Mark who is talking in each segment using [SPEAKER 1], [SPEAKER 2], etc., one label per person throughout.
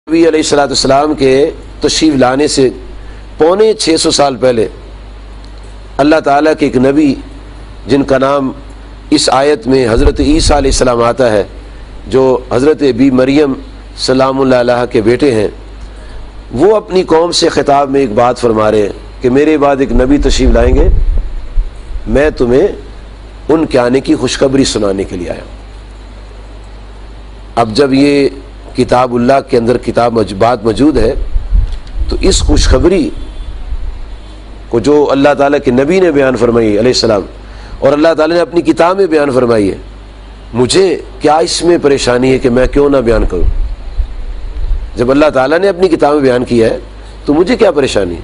[SPEAKER 1] نبی علیہ السلام کے تشریف لانے سے پونے 600 سال پہلے اللہ تعالیٰ کے ایک نبی جن کا نام اس آیت میں حضرت عیسیٰ علیہ السلام آتا ہے، جو حضرت بی مریم سلام اللہ علیہ کے بیٹے ہیں، وہ اپنی قوم سے خطاب میں ایک بات فرما رہے ہیں کہ میرے بعد ایک نبی تشریف لائیں گے، میں تمہیں ان کے آنے کی خوشخبری سنانے کے لیے آیا ہوں۔ اب جب یہ کتاب اللہ کے اندر بات موجود ہے تو اس خوشخبری کو جو اللہ تعالیٰ کے نبی نے بیان فرمائی علیہ السلام اور اللہ تعالیٰ نے اپنی کتاب میں بیان فرمائی ہے، مجھے کیا اس میں پریشانی ہے کہ میں کیوں نہ بیان کروں؟ جب اللہ تعالیٰ نے اپنی کتاب میں بیان کیا ہے تو مجھے کیا پریشانی ہے؟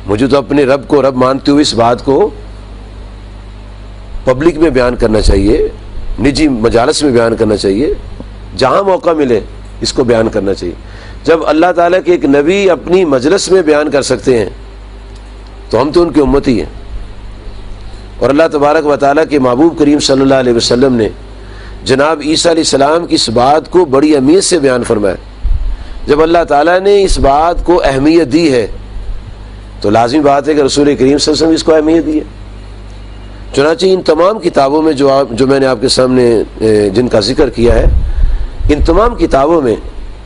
[SPEAKER 1] مجھے تو اپنے رب کو رب مانتے ہوئے اس بات کو پبلک میں بیان کرنا چاہیے، نجی مجالس میں بیان کرنا چاہیے، جہاں موقع ملے اس کو بیان کرنا چاہیے۔ جب اللہ تعالیٰ کے ایک نبی اپنی مجلس میں بیان کر سکتے ہیں تو ہم تو ان کی امتی ہیں۔ اور اللہ تبارک و تعالیٰ کے محبوب کریم صلی اللہ علیہ وسلم نے جناب عیسیٰ علیہ السلام کی اس بات کو بڑی اہمیت سے بیان فرمایا۔ جب اللہ تعالیٰ نے اس بات کو اہمیت دی ہے تو لازمی بات ہے کہ رسول کریم صلی اللہ علیہ وسلم اس کو اہمیت دی ہے۔ چنانچہ ان تمام کتابوں میں جو میں نے آپ کے سامنے جن کا ذکر کیا ہے، ان تمام کتابوں میں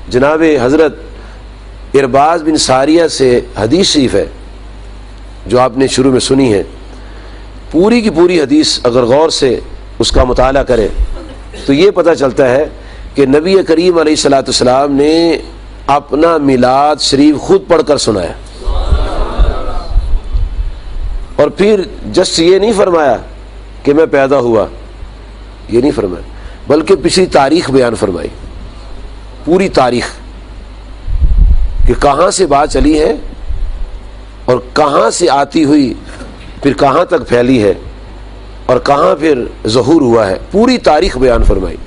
[SPEAKER 1] جناب حضرت ارباز بن ساریہ سے حدیث شریف ہے جو آپ نے شروع میں سنی ہے۔ پوری کی پوری حدیث اگر غور سے اس کا مطالعہ کرے تو یہ پتہ چلتا ہے کہ نبی کریم علیہ الصلوۃ والسلام نے اپنا میلاد شریف خود پڑھ کر سنایا، اور پھر جس یہ نہیں فرمایا کہ میں پیدا ہوا، یہ نہیں فرمایا، بلکہ پچھلی تاریخ بیان فرمائی، پوری تاریخ کہ کہاں سے بات چلی ہے اور کہاں سے آتی ہوئی پھر کہاں تک پھیلی ہے اور کہاں پھر ظہور ہوا ہے، پوری تاریخ بیان فرمائی۔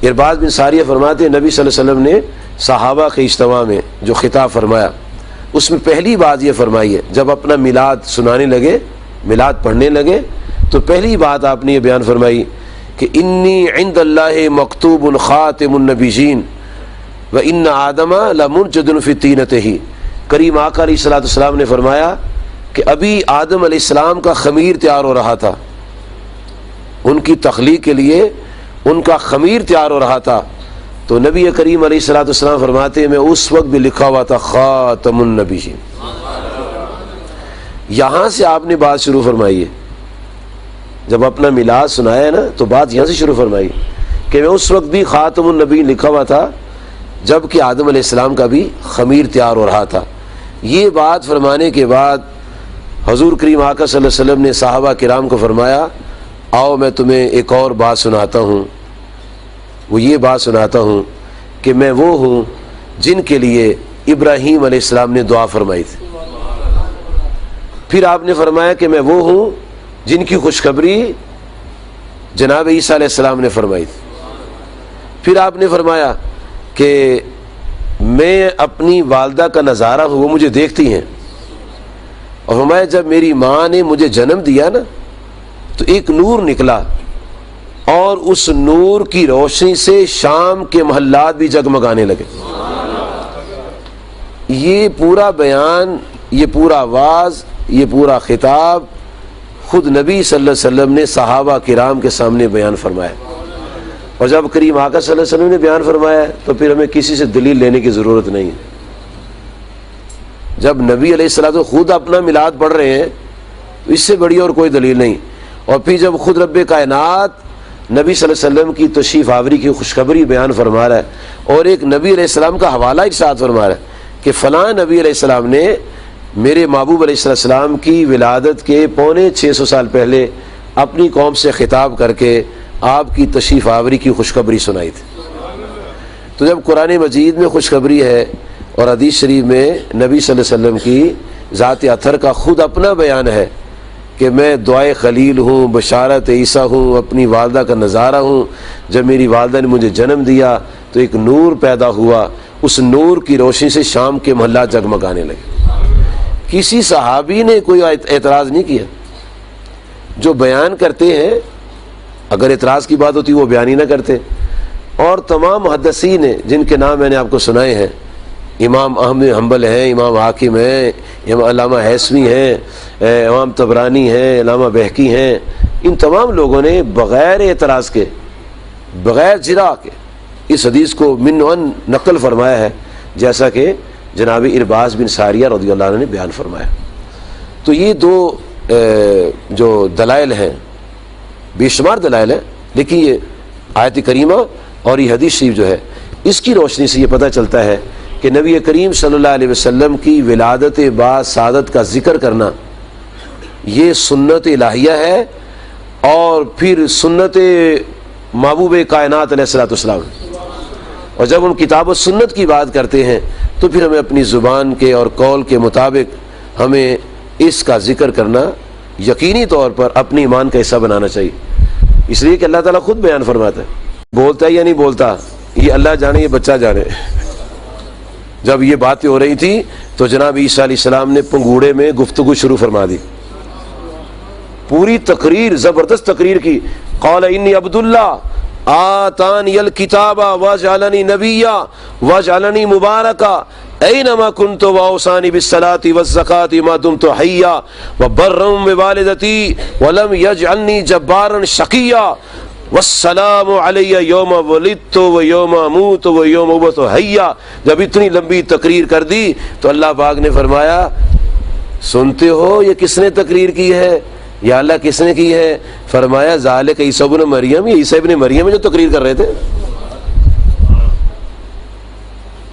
[SPEAKER 1] ارباز بن ساریہ فرماتے ہیں نبی صلی اللہ علیہ وسلم نے صحابہ کے اجتماع میں جو خطاب فرمایا اس میں پہلی بات یہ فرمائی ہے، جب اپنا میلاد سنانے لگے، میلاد پڑھنے لگے تو پہلی بات آپ نے یہ بیان فرمائی کہ انی عند اللہ مکتوب خاتم النبیین و ان آدم لمنجد فی طینتہ۔ کریم آقا علیہ الصلوۃ والسلام نے فرمایا کہ ابھی آدم علیہ السلام کا خمیر تیار ہو رہا تھا، ان کی تخلیق کے لیے ان کا خمیر تیار ہو رہا تھا، تو نبی کریم علیہ الصلوۃ والسلام فرماتے ہیں میں اس وقت بھی لکھا ہوا تھا خاتم النبیین۔ یہاں سے آپ نے بات شروع فرمائی ہے، جب اپنا میلاد سنایا ہے نا تو بات یہاں سے شروع فرمائی کہ میں اس وقت بھی خاتم النبیین لکھا ہوا تھا جب کہ آدم علیہ السلام کا بھی خمیر تیار ہو رہا تھا۔ یہ بات فرمانے کے بعد حضور کریم آقا صلی اللہ علیہ وسلم نے صحابہ کرام کو فرمایا آؤ میں تمہیں ایک اور بات سناتا ہوں، وہ یہ بات سناتا ہوں کہ میں وہ ہوں جن کے لیے ابراہیم علیہ السلام نے دعا فرمائی تھی۔ پھر آپ نے فرمایا کہ میں وہ ہوں جن کی خوشخبری جناب عیسیٰ علیہ السلام نے فرمائی تھی۔ پھر آپ نے فرمایا کہ میں اپنی والدہ کا نظارہ ہوں، وہ مجھے دیکھتی ہیں، اور فرمایا جب میری ماں نے مجھے جنم دیا نا تو ایک نور نکلا اور اس نور کی روشنی سے شام کے محلات بھی جگمگانے لگے۔ یہ پورا بیان، یہ پورا واعظ، یہ پورا خطاب خود نبی صلی اللہ علیہ وسلم نے صحابہ کرام کے سامنے بیان فرمایا، اور جب کریم آقا صلی اللہ علیہ وسلم نے بیان فرمایا تو پھر ہمیں کسی سے دلیل لینے کی ضرورت نہیں ہے۔ جب نبی علیہ السلام خود اپنا میلاد پڑھ رہے ہیں تو اس سے بڑی اور کوئی دلیل نہیں، اور پھر جب خود رب کائنات نبی صلی اللہ علیہ وسلم کی تشریف آوری کی خوشخبری بیان فرما رہا ہے اور ایک نبی علیہ السلام کا حوالہ ارشاد فرما رہا ہے کہ فلاں نبی علیہ السلام نے میرے محبوب علیہ السلام کی ولادت کے پونے 600 سال پہلے اپنی قوم سے خطاب کر کے آپ کی تشریف آوری کی خوشخبری سنائی تھی۔ تو جب قرآن مجید میں خوشخبری ہے اور حدیث شریف میں نبی صلی اللہ علیہ وسلم کی ذات اطہر کا خود اپنا بیان ہے کہ میں دعائے خلیل ہوں، بشارت عیسیٰ ہوں، اپنی والدہ کا نظارہ ہوں، جب میری والدہ نے مجھے جنم دیا تو ایک نور پیدا ہوا، اس نور کی روشنی سے شام کے محلات جگمگانے لگے۔ کسی صحابی نے کوئی اعتراض نہیں کیا۔ جو بیان کرتے ہیں اگر اعتراض کی بات ہوتی وہ بیان ہی نہ کرتے، اور تمام محدثین ہیں جن کے نام میں نے آپ کو سنائے ہیں، امام احمد حنبل ہیں، امام حاکم ہیں، علامہ حیثمی ہیں، امام طبرانی ہیں، علامہ بہقی ہیں، ان تمام لوگوں نے بغیر اعتراض کے، بغیر جرا کے اس حدیث کو من ان نقل فرمایا ہے، جیسا کہ جناب ارباز بن ساریہ رضی اللہ عنہ نے بیان فرمایا۔ تو یہ دو جو دلائل ہیں، بے شمار دلائل ہیں، لیکن یہ آیت کریمہ اور یہ حدیث شریف جو ہے، اس کی روشنی سے یہ پتہ چلتا ہے کہ نبی کریم صلی اللہ علیہ وسلم کی ولادت بعد سعادت کا ذکر کرنا یہ سنت الہیہ ہے، اور پھر سنت محبوب کائنات علیہ الصلوۃ والسلام۔ اور جب ہم کتاب و سنت کی بات کرتے ہیں تو پھر ہمیں اپنی زبان کے اور قول کے مطابق ہمیں اس کا ذکر کرنا یقینی طور پر اپنی ایمان کا حصہ بنانا چاہیے، اس لیے کہ اللہ تعالیٰ خود بیان فرماتا ہے۔ بولتا ہے یا نہیں بولتا یہ اللہ جانے، یہ بچہ جانے۔ جب یہ باتیں ہو رہی تھی تو جناب عیسیٰ علیہ السلام نے پنگوڑے میں گفتگو شروع فرما دی، پوری تقریر، زبردست تقریر کی۔ قال انی عبداللہ آتانی الکتاب وجعلنی نبیا وجعلنی مبارکا اینما کنت واوصانی بالصلاۃ والزکاۃ ما دمت حیا وبرا بوالدتی ولم یجعلنی جبارا شقیا والسلام علی یوم ولدت و یوم اموت و یوم ابعث حیا۔ جب اتنی لمبی تقریر کر دی تو اللہ پاک نے فرمایا، سنتے ہو یہ کس نے تقریر کی ہے؟ یا اللہ کس نے کی ہے؟ فرمایا ذالک عیسیٰ ابن مریم، یہ عیسیٰ ابن مریم جو تقریر کر رہے تھے۔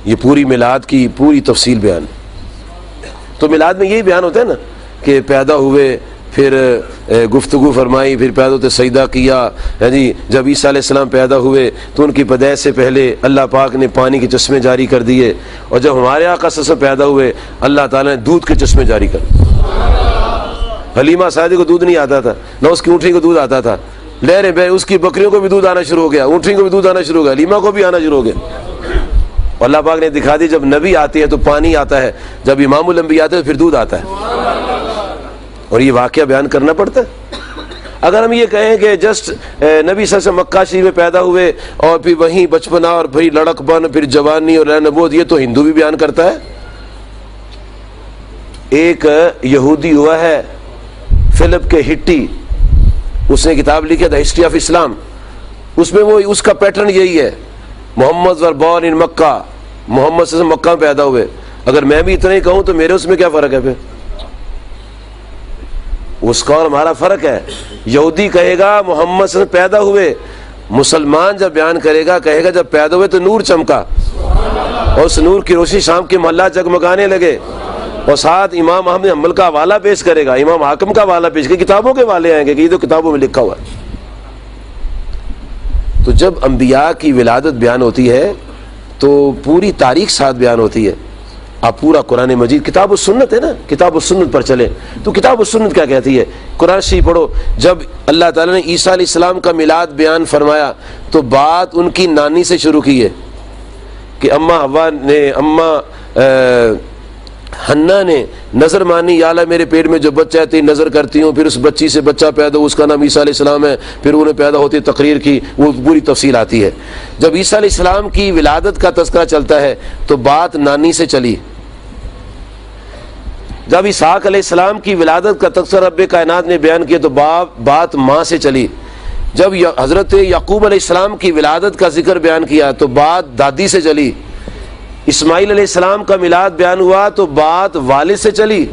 [SPEAKER 1] یہ پوری میلاد کی پوری تفصیل بیان۔ تو میلاد میں یہی بیان ہوتا ہے نا کہ پیدا ہوئے، پھر گفتگو فرمائی، پھر پیدا ہوتے سجدہ کیا۔ جی جب عیسیٰ علیہ السلام پیدا ہوئے تو ان کی پیدائش سے پہلے اللہ پاک نے پانی کے چشمے جاری کر دیے، اور جب ہمارے آقا صلی اللہ علیہ وسلم پیدا ہوئے اللہ تعالیٰ نے دودھ کے چشمے جاری کر دیے۔ حلیمہ سعدی کو دودھ نہیں آتا تھا، نہ اس کی اونٹنی کو دودھ آتا تھا، لہریں بہ اس کی بکریوں کو بھی دودھ آنا شروع ہو گیا، اونٹنی کو بھی دودھ آنا شروع ہو گیا، حلیمہ کو بھی آنا شروع ہو گیا۔ اللہ پاک نے دکھا دی جب نبی آتے ہیں تو پانی آتا ہے، جب امام الانبیاء آتے ہیں تو پھر دودھ آتا ہے، اور یہ واقعہ بیان کرنا پڑتا ہے۔ اگر ہم یہ کہیں کہ جسٹ نبی صلی اللہ علیہ وسلم مکہ شریف میں پیدا ہوئے اور پھر وہیں بچپنا اور پھر لڑک پن، پھر جوانی اور نبوت، یہ تو ہندو بھی بیان کرتا ہے۔ ایک یہودی ہوا ہے فلپ کے ہٹی، اس نے کتاب لکھی دا ہسٹری آف اسلام، اس میں وہ اس کا پیٹرن یہی ہے، محمد ور بورن ان مکہ، محمد صلی اللہ علیہ وسلم مکہ میں پیدا ہوئے۔ اگر میں بھی اتنا ہی کہوں تو میرے اس میں کیا فرق ہے؟ پھر اس کا اور ہمارا فرق ہے۔ یہودی کہے گا محمد صلی اللہ علیہ وسلم پیدا ہوئے، مسلمان جب بیان کرے گا کہے گا جب پیدا ہوئے تو نور چمکا، اور اس نور کی روشنی شام کے محلہ جگمگانے لگے، اور ساتھ امام احمد حنبل کا حوالہ پیش کرے گا، امام حاکم کا حوالہ پیش کرے گا، کتابوں کے حوالے آئیں گے کہ یہ تو کتابوں میں لکھا ہوا ہے۔ تو جب انبیاء کی ولادت بیان ہوتی ہے تو پوری تاریخ ساتھ بیان ہوتی ہے۔ آپ پورا قرآن مجید، کتاب و سنت ہے نا، کتاب و سنت پر چلیں تو کتاب و سنت کیا کہتی ہے؟ قرآن شریف پڑھو۔ جب اللہ تعالیٰ نے عیسیٰ علیہ السلام کا میلاد بیان فرمایا تو بات ان کی نانی سے شروع کی ہے کہ اماں حوا نے، اماں حنا نے نظر مانی، یا اللہ میرے پیٹ میں جو بچہ ہے تیری نظر کرتی ہوں، پھر اس بچی سے بچہ پیدا ہو، اس کا نام عیسیٰ علیہ السلام ہے، پھر انہیں پیدا ہوتی تقریر کی، وہ پوری تفصیل آتی ہے۔ جب عیسیٰ علیہ السلام کی ولادت کا تذکرہ چلتا ہے تو بات نانی سے چلی۔ جب اسحاق علیہ السلام کی ولادت کا تذکرہ رب کائنات نے بیان کیا تو بات ماں سے چلی۔ جب حضرت یعقوب علیہ السلام کی ولادت کا ذکر بیان کیا تو بات دادی سے چلی۔ اسماعیل علیہ السلام کا میلاد بیان ہوا تو بات والد سے چلی۔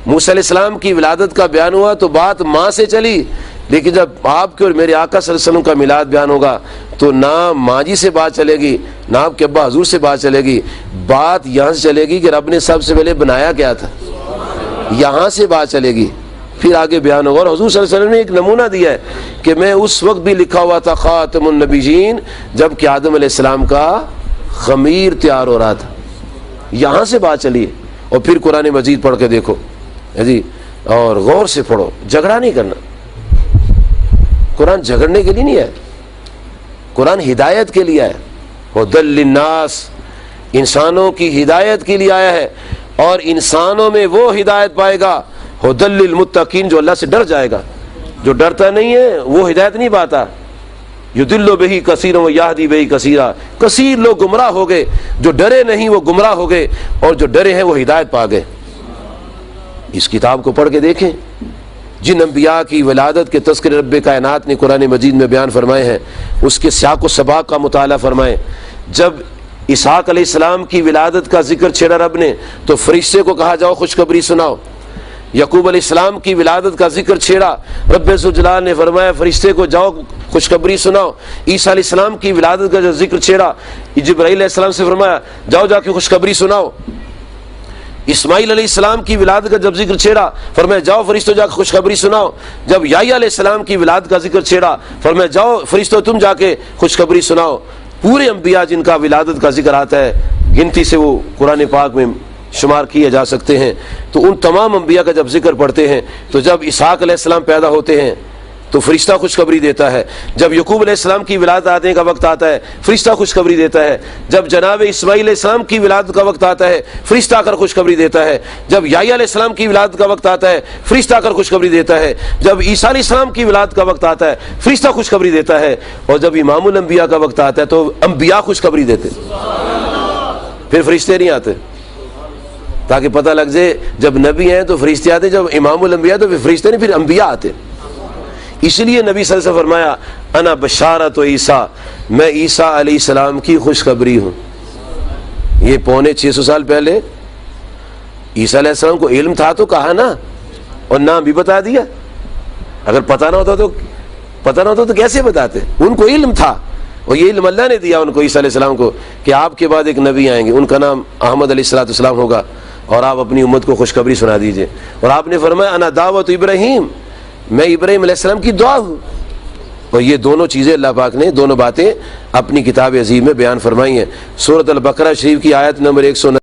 [SPEAKER 1] موسیٰ علیہ السلام کی ولادت کا بیان ہوا تو بات ماں سے چلی۔ لیکن جب آپ کے اور میرے آقا صلی اللہ علیہ وسلم کا میلاد بیان ہوگا تو نہ ماں جی سے بات چلے گی، نہ آپ کے ابا حضور سے بات چلے گی، بات یہاں سے چلے گی کہ رب نے سب سے پہلے بنایا کیا تھا، یہاں سے بات چلے گی، پھر آگے بیان ہوگا۔ اور حضور صلی اللہ علیہ وسلم نے ایک نمونہ دیا ہے کہ میں اس وقت بھی لکھا ہوا تھا خاتم النبیین جب کہ آدم علیہ السلام کا خمیر تیار ہو رہا تھا، یہاں سے بات چلی ہے۔ اور پھر قرآن مجید پڑھ کے دیکھو جی، اور غور سے پڑھو، جھگڑا نہیں کرنا۔ قرآن جھگڑنے کے لیے نہیں ہے، قرآن ہدایت کے لیے ہے، ہدی للناس، انسانوں کی ہدایت کے لیے آیا ہے، اور انسانوں میں وہ ہدایت پائے گا ہدی للمتقین جو اللہ سے ڈر جائے گا۔ جو ڈرتا نہیں ہے وہ ہدایت نہیں پاتا۔ یضل بہ کثیرا ویہدی بہ کثیرا، کثیر لوگ گمراہ ہو گئے، جو ڈرے نہیں وہ گمراہ ہو گئے، اور جو ڈرے ہیں وہ ہدایت پا گئے۔ اس کتاب کو پڑھ کے دیکھیں، جن انبیاء کی ولادت کے تذکرے رب کائنات نے قرآن مجید میں بیان فرمائے ہیں، اس کے سیاق و سباق کا مطالعہ فرمائیں۔ جب اسحاق علیہ السلام کی ولادت کا ذکر چھیڑا رب نے تو فرشتے کو کہا جاؤ خوشخبری سناؤ۔ یعقوب علیہ السلام کی ولادت کا ذکر چھیڑا، رب ذوالجلال نے فرمایا فرشتے کو جاؤ خوشخبری سناؤ۔ عیسیٰ علیہ السلام کی ولادت کا جو ذکر چھیڑا، جبرائیل علیہ السلام سے فرمایا جاؤ جا کے خوشخبری سناؤ۔ اسماعیل علیہ السلام کی ولادت کا جب ذکر چھیڑا، فرمایا جاؤ فرشتوں جا کے خوشخبری سناؤ۔ جب یحییٰ علیہ السلام کی ولادت کا ذکر چھیڑا، فرمایا جاؤ فرشتوں تم جا کے خوشخبری سناؤ۔ پورے انبیاء جن کا ولادت کا ذکر آتا ہے، گنتی سے وہ قرآن پاک میں شمار کیے جا سکتے ہیں۔ تو ان تمام انبیاء کا جب ذکر پڑھتے ہیں تو جب اسحاق علیہ السلام پیدا ہوتے ہیں تو فرشتہ خوشخبری دیتا ہے، جب یعقوب علیہ السلام کی ولادت آنے کا وقت آتا ہے فرشتہ خوشخبری دیتا ہے، جب جناب اسماعیل علیہ السلام کی ولادت کا وقت آتا ہے فرشتہ آ کر خوشخبری دیتا ہے، جب یحییٰ علیہ السلام کی ولادت کا وقت آتا ہے فرشتہ آ کر خوشخبری دیتا ہے، جب عیسیٰ علیہ السلام کی ولادت کا وقت آتا ہے فرشتہ خوشخبری دیتا ہے، اور جب امام الانبیاء کا وقت آتا ہے تو انبیاء خوشخبری دیتے، پھر فرشتے نہیں آتے، تاکہ پتہ لگ جائے جب نبی ہیں تو فرشتے آتے، جب امام الانبیاء تو پھر فرشتے نہیں، پھر انبیاء آتے۔ اس لیے نبی صلی اللہ علیہ وسلم فرمایا انا بشارت و عیسیٰ، میں عیسیٰ علیہ السلام کی خوشخبری ہوں۔ یہ 650 سال پہلے عیسیٰ علیہ السلام کو علم تھا تو کہا نا، اور نام بھی بتا دیا۔ اگر پتہ نہ ہوتا تو کیسے بتاتے؟ ان کو علم تھا، اور یہ علم اللہ نے دیا ان کو، عیسیٰ علیہ السلام کو، کہ آپ کے بعد ایک نبی آئیں گے، ان کا نام احمد علیہ السلام ہوگا، اور آپ اپنی امت کو خوشخبری سنا دیجئے۔ اور آپ نے فرمایا انا دعوت ابراہیم، میں ابراہیم علیہ السلام کی دعا ہوں۔ اور یہ دونوں چیزیں اللہ پاک نے، دونوں باتیں اپنی کتاب عظیم میں بیان فرمائی ہیں۔ سورۃ البقرہ شریف کی آیت نمبر 109